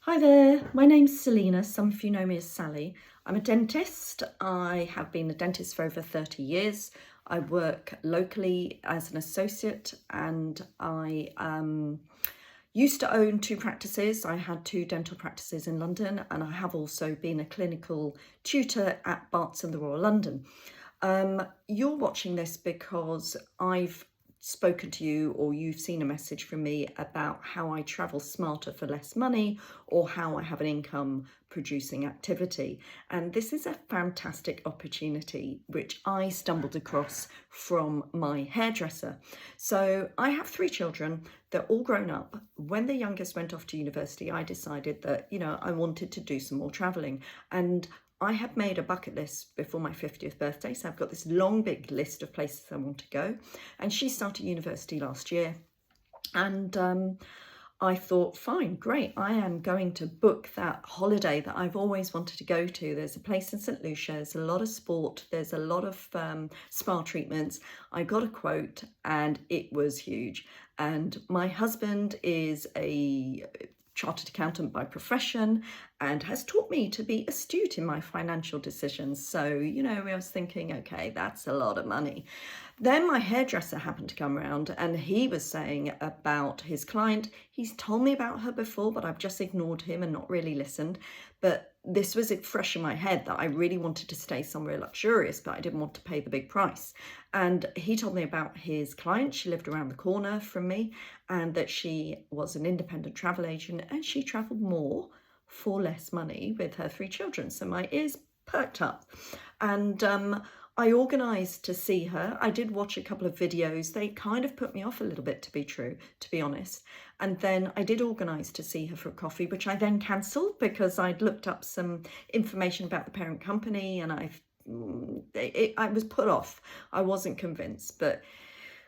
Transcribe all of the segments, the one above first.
Hi there, my name's Selina. Some of you know me as Sally. I'm a dentist. I have been a dentist for over 30 years. I work locally as an associate and I used to own two practices. I had two dental practices in London and I have also been a clinical tutor at Barts and the Royal London. You're watching this because I've spoken to you or you've seen a message from me about how I travel smarter for less money or how I have an income producing activity. And this is a fantastic opportunity which I stumbled across from my hairdresser. So I have three children. They're all grown up. When the youngest went off to university, I decided that, I wanted to do some more traveling. And I had made a bucket list before my 50th birthday, so I've got this long, big list of places I want to go. And she started university last year. And I thought, fine, great, I am going to book that holiday that I've always wanted to go to. There's a place in St. Lucia, there's a lot of sport, there's a lot of spa treatments. I got a quote and it was huge. And my husband is a chartered accountant by profession and has taught me to be astute in my financial decisions. So, I was thinking, okay, that's a lot of money. Then my hairdresser happened to come around and he was saying about his client. He's told me about her before, but I've just ignored him and not really listened. But this was fresh in my head that I really wanted to stay somewhere luxurious, but I didn't want to pay the big price. And he told me about his client. She lived around the corner from me and that she was an independent travel agent and she traveled more for less money with her three children. So my ears perked up and I organised to see her. I did watch a couple of videos. They kind of put me off a little bit, to be honest. And then I did organise to see her for a coffee, which I then cancelled because I'd looked up some information about the parent company and I was put off. I wasn't convinced, but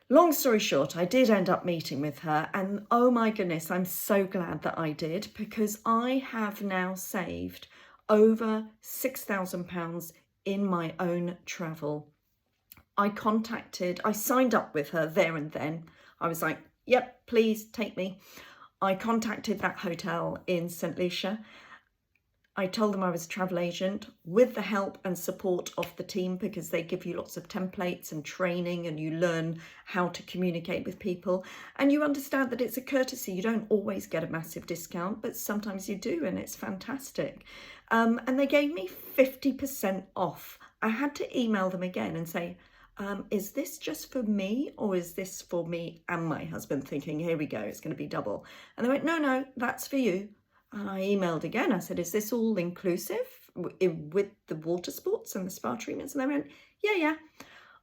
long story short, I did end up meeting with her and oh my goodness, I'm so glad that I did because I have now saved over £6,000 in my own travel. I signed up with her there and then. I was like, yep, please take me. I contacted that hotel in St. Lucia. I told them I was a travel agent with the help and support of the team because they give you lots of templates and training and you learn how to communicate with people and you understand that it's a courtesy. You don't always get a massive discount, but sometimes you do and it's fantastic. And they gave me 50% off. I had to email them again and say, is this just for me or is this for me and my husband, thinking, here we go, it's going to be double. And they went, no, that's for you. And I emailed again. I said, is this all inclusive with the water sports and the spa treatments? And they went, yeah.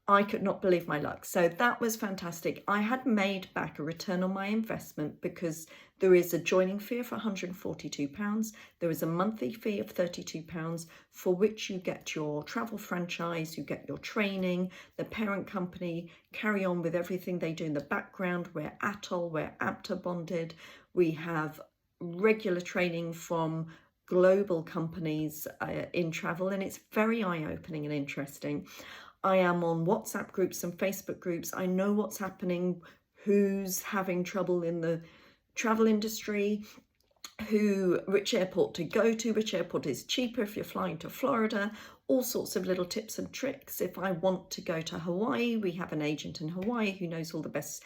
I could not believe my luck. So that was fantastic. I had made back a return on my investment because there is a joining fee of £142. There is a monthly fee of £32 for which you get your travel franchise, you get your training, the parent company carry on with everything they do in the background. We're ATOL, we're APTA bonded. We have regular training from global companies in travel and it's very eye-opening and interesting. I am on WhatsApp groups and Facebook groups. I know what's happening, who's having trouble in the travel industry, which airport to go to, which airport is cheaper if you're flying to Florida, all sorts of little tips and tricks. If I want to go to Hawaii, we have an agent in Hawaii who knows all the best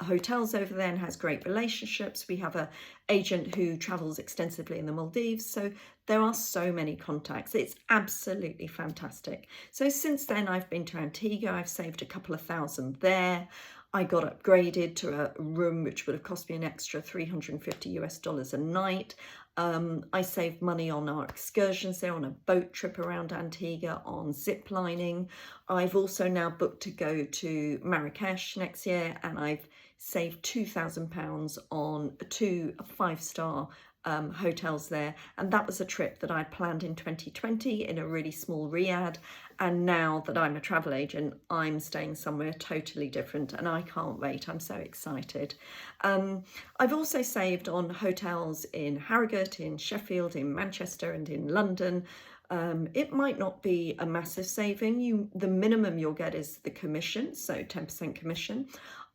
hotels over there and has great relationships. We have an agent who travels extensively in the Maldives. So there are so many contacts. It's absolutely fantastic. So since then I've been to Antigua. I've saved a couple of thousand there. I got upgraded to a room which would have cost me an extra $350 a night. I saved money on our excursions there, on a boat trip around Antigua, on zip lining. I've also now booked to go to Marrakesh next year and I've saved £2,000 on two 5-star hotels there, and that was a trip that I planned in 2020 in a really small riad, and now that I'm a travel agent I'm staying somewhere totally different and I can't wait. I'm so excited. I've also saved on hotels in Harrogate, in Sheffield, in Manchester and in London. It might not be a massive saving. The minimum you'll get is the commission, so 10% commission.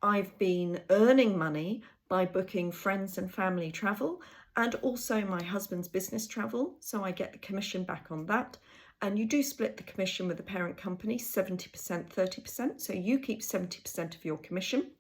I've been earning money by booking friends and family travel and also my husband's business travel. So I get the commission back on that. And you do split the commission with the parent company, 70%, 30%. So you keep 70% of your commission.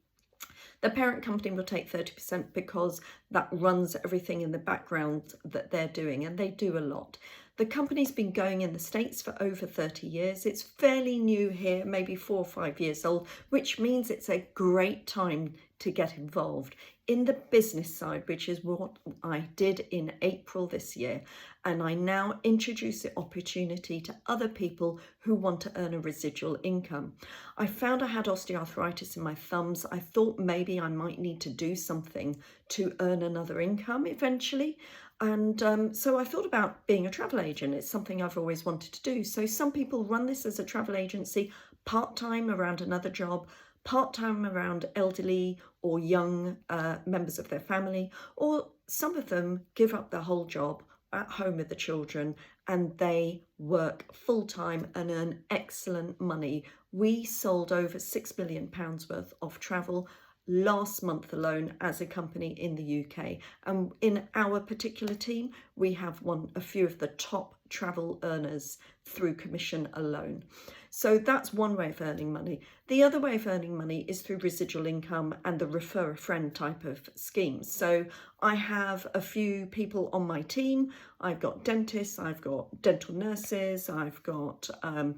The parent company will take 30% because that runs everything in the background that they're doing, and they do a lot. The company's been going in the States for over 30 years. It's fairly new here, maybe 4 or 5 years old, which means it's a great time to get involved in the business side, which is what I did in April this year. And I now introduce the opportunity to other people who want to earn a residual income. I found I had osteoarthritis in my thumbs. I thought maybe I might need to do something to earn another income eventually. And so I thought about being a travel agent. It's something I've always wanted to do. So some people run this as a travel agency, part-time around another job, part-time around elderly or young members of their family, or some of them give up their whole job at home with the children and they work full-time and earn excellent money. We sold over £6 million worth of travel last month alone as a company in the UK, and in our particular team we have a few of the top travel earners through commission alone. So that's one way of earning money. The other way of earning money is through residual income and the refer a friend type of schemes. So I have a few people on my team. I've got dentists, I've got dental nurses, I've got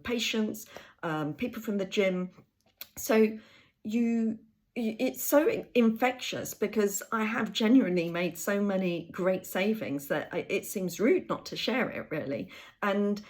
patients, people from the gym. So it's so infectious because I have genuinely made so many great savings that it seems rude not to share it, really. And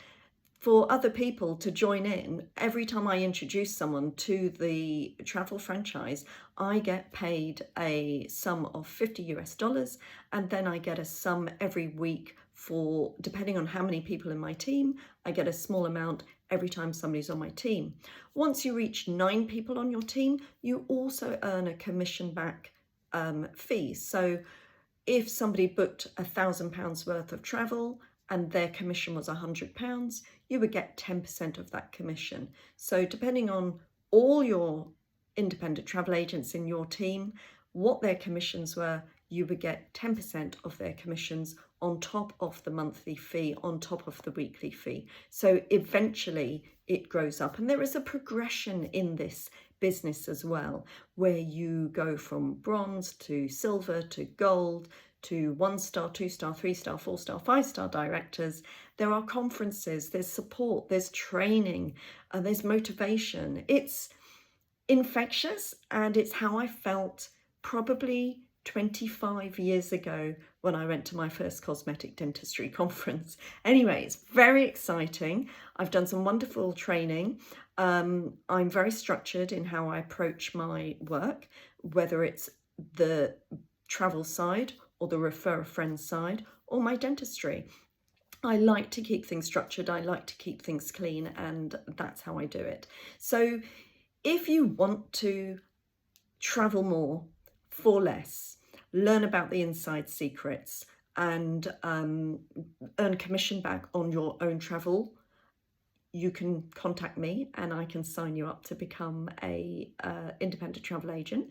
for other people to join in, every time I introduce someone to the travel franchise, I get paid a sum of $50 and then I get a sum every week for, depending on how many people in my team, I get a small amount every time somebody's on my team. Once you reach 9 people on your team, you also earn a commission back fee. So if somebody booked £1,000 worth of travel and their commission was £100, you would get 10% of that commission. So depending on all your independent travel agents in your team, what their commissions were, you would get 10% of their commissions on top of the monthly fee, on top of the weekly fee. So eventually it grows up, and there is a progression in this business as well, where you go from bronze to silver to gold to 1-star, 2-star, 3-star, 4-star, 5-star directors. There are conferences, there's support, there's training, there's motivation. It's infectious, and it's how I felt probably 25 years ago when I went to my first cosmetic dentistry conference. Anyway, it's very exciting. I've done some wonderful training. I'm very structured in how I approach my work, whether it's the travel side or the refer a friend side or my dentistry. I like to keep things structured. I like to keep things clean, and that's how I do it. So if you want to travel more for less, learn about the inside secrets, and earn commission back on your own travel, you can contact me and I can sign you up to become a independent travel agent.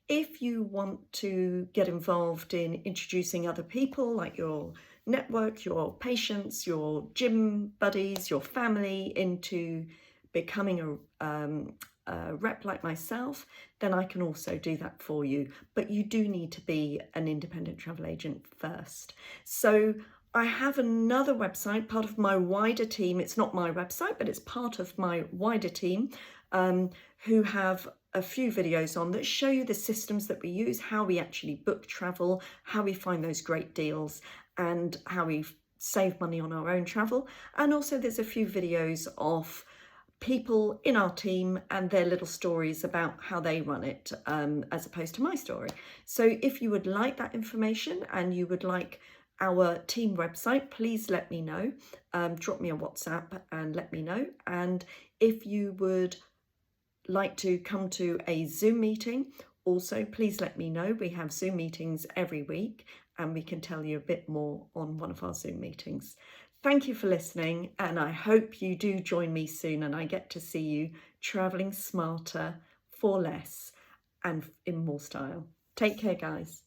If you want to get involved in introducing other people, like your network, your patients, your gym buddies, your family, into becoming a rep like myself, then I can also do that for you. But you do need to be an independent travel agent first. So I have another website, part of my wider team. It's not my website, but it's part of my wider team, who have a few videos on that show you the systems that we use, how we actually book travel, how we find those great deals, and how we save money on our own travel. And also there's a few videos of people in our team and their little stories about how they run it, as opposed to my story. So if you would like that information and you would like our team website, please let me know. Drop me a WhatsApp and let me know. And if you would like to come to a Zoom meeting, also please let me know. We have Zoom meetings every week and we can tell you a bit more on one of our Zoom meetings. Thank you for listening, and I hope you do join me soon and I get to see you traveling smarter for less and in more style. Take care, guys.